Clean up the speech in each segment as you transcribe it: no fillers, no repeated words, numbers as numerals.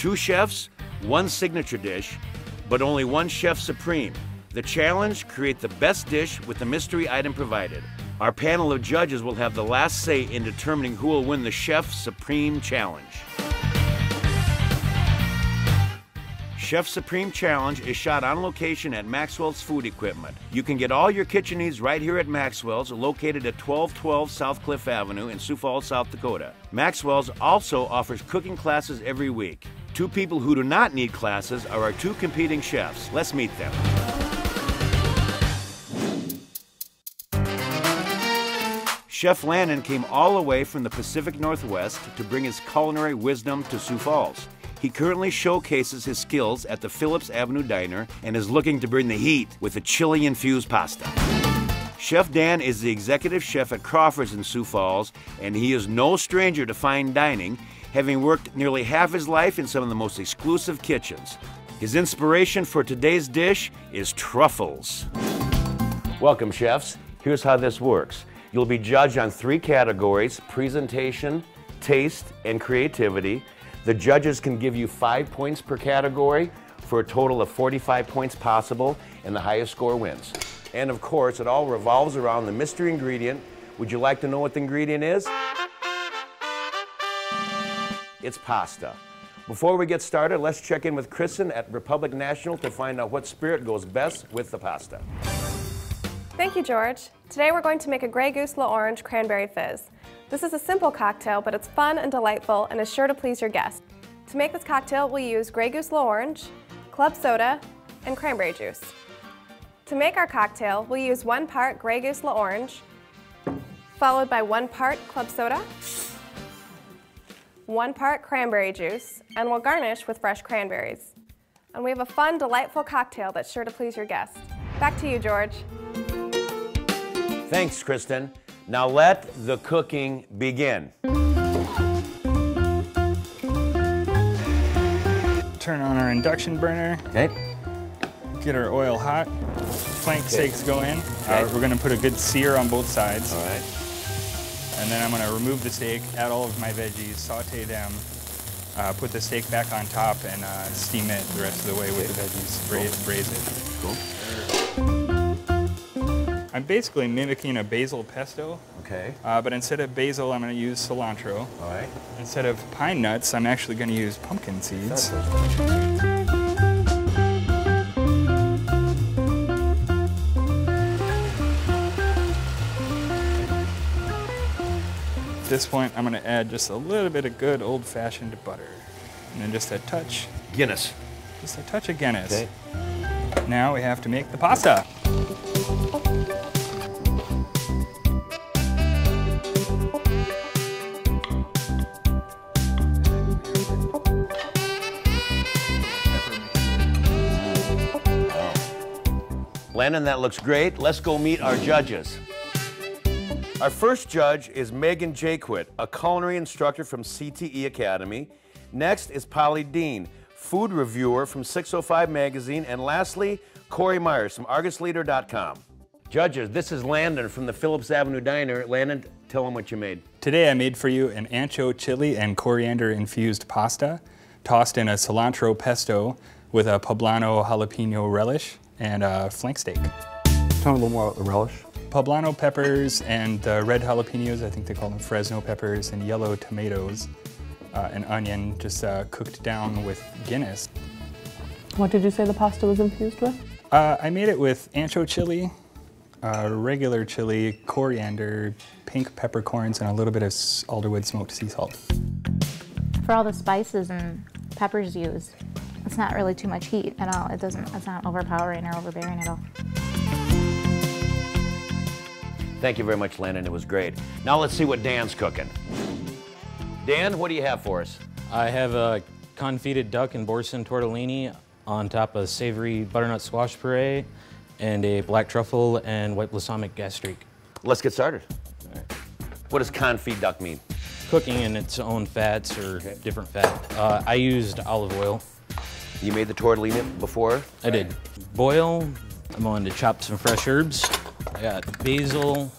2 chefs, 1 signature dish, but only 1 Chef Supreme. The challenge, create the best dish with the mystery item provided. Our panel of judges will have the last say in determining who will win the Chef Supreme Challenge. Chef Supreme Challenge is shot on location at Maxwell's Food Equipment. You can get all your kitchen needs right here at Maxwell's, located at 1212 South Cliff Avenue in Sioux Falls, South Dakota. Maxwell's also offers cooking classes every week. 2 people who do not need classes are our 2 competing chefs. Let's meet them. Chef Landon came all the way from the Pacific Northwest to bring his culinary wisdom to Sioux Falls. He currently showcases his skills at the Phillips Avenue Diner and is looking to bring the heat with a chili-infused pasta. Chef Dan is the executive chef at Crawford's in Sioux Falls, and he is no stranger to fine dining, having worked nearly half his life in some of the most exclusive kitchens. His inspiration for today's dish is truffles. Welcome, chefs. Here's how this works. You'll be judged on 3 categories: presentation, taste, and creativity. The judges can give you 5 points per category for a total of 45 points possible, and the highest score wins. And of course, it all revolves around the mystery ingredient. Would you like to know what the ingredient is? It's pasta. Before we get started, let's check in with Kristen at Republic National to find out what spirit goes best with the pasta. Thank you, George. Today we're going to make a Grey Goose L'Orange Cranberry Fizz. This is a simple cocktail, but it's fun and delightful and is sure to please your guests. To make this cocktail, we'll use Grey Goose L'Orange, club soda, and cranberry juice. To make our cocktail, we'll use 1 part Grey Goose L'Orange, followed by 1 part club soda, 1 part cranberry juice, and we'll garnish with fresh cranberries. And we have a fun, delightful cocktail that's sure to please your guests. Back to you, George. Thanks, Kristen. Now let the cooking begin. Turn on our induction burner. Okay. Get our oil hot. Flank steaks go in. Okay. We're going to put a good sear on both sides. All right. And then I'm going to remove the steak, add all of my veggies, saute them, put the steak back on top, and steam it the rest of the way with the veggies. Braise it. Cool. I'm basically mimicking a basil pesto. Okay. But instead of basil, I'm going to use cilantro. All right. Instead of pine nuts, I'm actually going to use pumpkin seeds. At this point, I'm going to add just a little bit of good old-fashioned butter. And then just a touch. Guinness. Just a touch of Guinness. Okay. Now we have to make the pasta. Landon, that looks great. Let's go meet our judges. Our first judge is Megan Jaquit, a culinary instructor from CTE Academy. Next is Polly Dean, food reviewer from 605 Magazine. And lastly, Corey Myers from ArgusLeader.com. Judges, this is Landon from the Phillips Avenue Diner. Landon, tell them what you made. Today I made for you an ancho chili and coriander infused pasta, tossed in a cilantro pesto with a poblano jalapeno relish and a flank steak. Tell me a little more about the relish. Poblano peppers and red jalapenos, I think they call them Fresno peppers, and yellow tomatoes, and onion, just cooked down with Guinness. What did you say the pasta was infused with? I made it with ancho chili, regular chili, coriander, pink peppercorns, and a little bit of alderwood smoked sea salt. For all the spices and peppers used, it's not really too much heat at all. It's not overpowering or overbearing at all. Thank you very much, Landon. It was great. Now let's see what Dan's cooking. Dan, what do you have for us? I have a confit duck and boursin tortellini on top of savory butternut squash puree and a black truffle and white balsamic gastrique. Let's get started. All right. What does confit duck mean? Cooking in its own fats or different fat. I used olive oil. You made the tortellini before? I did. Boil, I'm going to chop some fresh herbs. I got basil,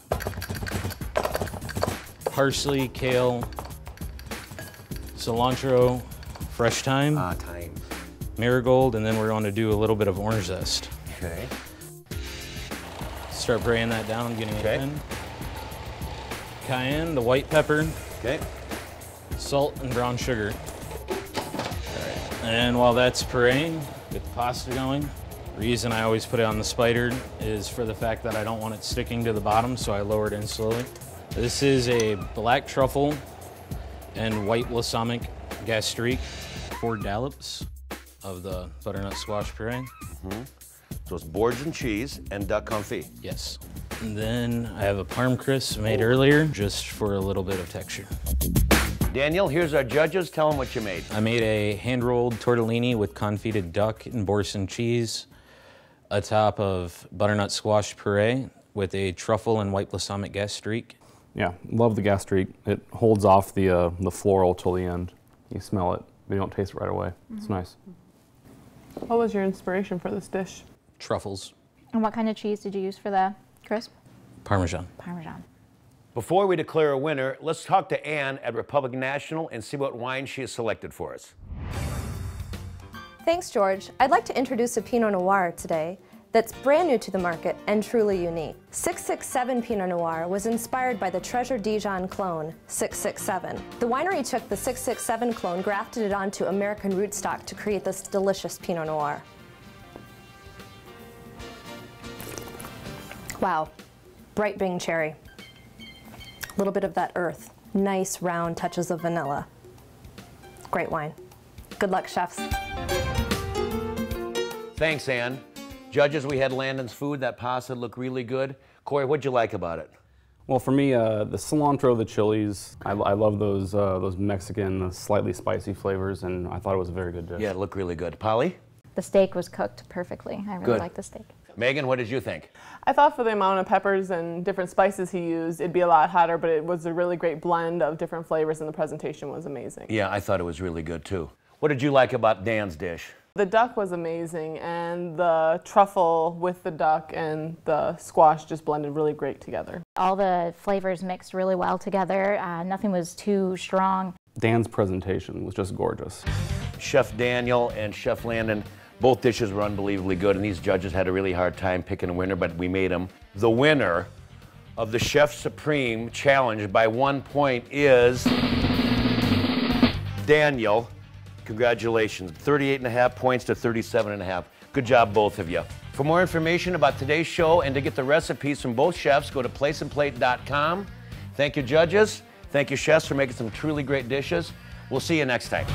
parsley, kale, cilantro, fresh thyme, Thyme. marigold, and then we're going to do a little bit of orange zest. Okay. Start braying that down, getting Okay. it in. Cayenne, the white pepper, Okay. salt, and brown sugar. And while that's pureeing, get the pasta going. Reason I always put it on the spider is for the fact that I don't want it sticking to the bottom, so I lower it in slowly. This is a black truffle and white balsamic gastrique, 4 dollops of the butternut squash puree. So it's boards and cheese and duck confit. Yes. And then I have a parm crisp made earlier, just for a little bit of texture. Daniel, here's our judges. Tell them what you made. I made a hand-rolled tortellini with confited duck and boursin cheese, atop of butternut squash puree with a truffle and white balsamic gastrique. Yeah, love the gastrique. It holds off the floral till the end. You smell it, but you don't taste it right away. It's nice. What was your inspiration for this dish? Truffles, And what kind of cheese did you use for the crisp? Parmesan. Parmesan. Before we declare a winner, let's talk to Anne at Republic National and see what wine she has selected for us. Thanks, George. I'd like to introduce a Pinot Noir today that's brand new to the market and truly unique. 667 Pinot Noir was inspired by the Treasure Dijon clone, 667. The winery took the 667 clone, grafted it onto American rootstock to create this delicious Pinot Noir. Wow, bright Bing cherry. A little bit of that earth. Nice round touches of vanilla. Great wine. Good luck, chefs. Thanks, Anne. Judges, we had Landon's food. That pasta looked really good. Corey, what'd you like about it? Well, for me, the cilantro, the chilies, I love those Mexican, slightly spicy flavors, and I thought it was a very good dish. Yeah, it looked really good. Polly? The steak was cooked perfectly. I really Good. like the steak. Megan, what did you think? I thought for the amount of peppers and different spices he used, it'd be a lot hotter, but it was a really great blend of different flavors and the presentation was amazing. Yeah, I thought it was really good too. What did you like about Dan's dish? The duck was amazing, and the truffle with the duck and the squash just blended really great together. All the flavors mixed really well together. Nothing was too strong. Dan's presentation was just gorgeous. Chef Daniel and Chef Landon, both dishes were unbelievably good, and these judges had a really hard time picking a winner, but we made them. The winner of the Chef Supreme Challenge by 1 point is Daniel. Congratulations, 38.5 points to 37.5. Good job, both of you. For more information about today's show and to get the recipes from both chefs, go to placeandplate.com. Thank you, judges. Thank you, chefs, for making some truly great dishes. We'll see you next time.